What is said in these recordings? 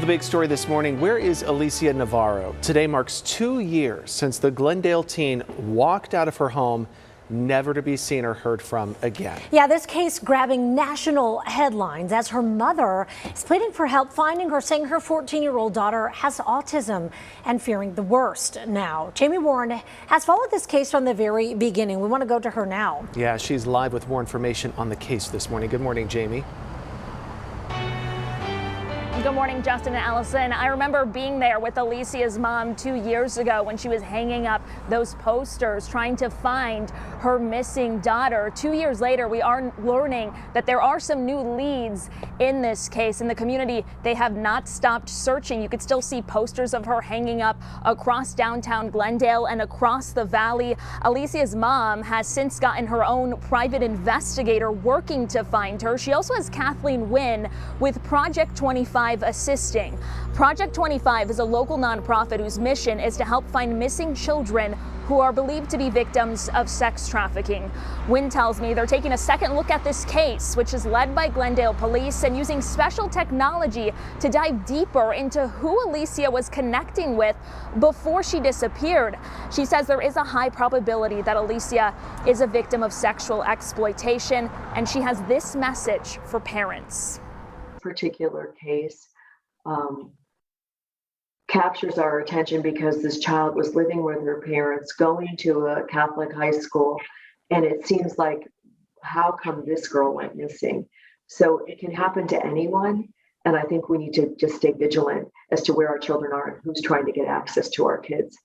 The big story this morning, where is Alicia Navarro? Today marks 2 years since the Glendale teen walked out of her home, never to be seen or heard from again. Yeah, this case grabbing national headlines as her mother is pleading for help finding her, saying her 14-year-old daughter has autism and fearing the worst. Now, Jamie Warren has followed this case from the very beginning. We want to go to her now. Yeah, she's live with more information on the case this morning. Good morning, Jamie. Good morning, Justin and Allison. I remember being there with Alicia's mom 2 years ago when she was hanging up those posters trying to find her missing daughter. 2 years later, we are learning that there are some new leads in this case. In the community, they have not stopped searching. You could still see posters of her hanging up across downtown Glendale and across the valley. Alicia's mom has since gotten her own private investigator working to find her. She also has Kathleen WINN with Project 25 assisting. Project 25 is a local nonprofit whose mission is to help find missing children who are believed to be victims of sex trafficking. WINN tells me they're taking a second look at this case, which is led by Glendale police, and using special technology to dive deeper into who Alicia was connecting with before she disappeared. She says there is a high probability that Alicia is a victim of sexual exploitation, and she has this message for parents. Particular case captures our attention because this child was living with her parents, going to a Catholic high school, and it seems like, how come this girl went missing? So it can happen to anyone, and I think we need to just stay vigilant as to where our children are and who's trying to get access to our kids.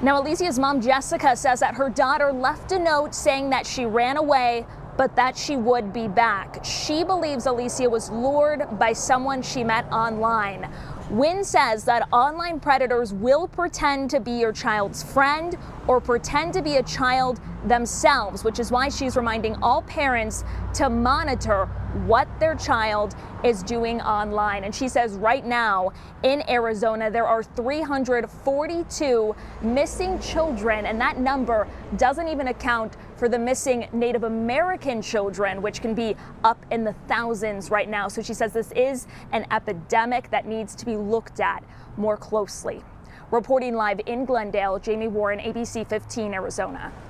Now, Alicia's mom, Jessica, says that her daughter left a note saying that she ran away, but that she would be back. She believes Alicia was lured by someone she met online. WINN says that online predators will pretend to be your child's friend or pretend to be a child themselves, which is why she's reminding all parents to monitor what their child is doing online. And she says right now in Arizona, there are 342 missing children, and that number doesn't even account for the missing Native American children, which can be up in the thousands right now. So she says this is an epidemic that needs to be looked at more closely. Reporting live in Glendale, Jamie Warren, ABC 15, Arizona.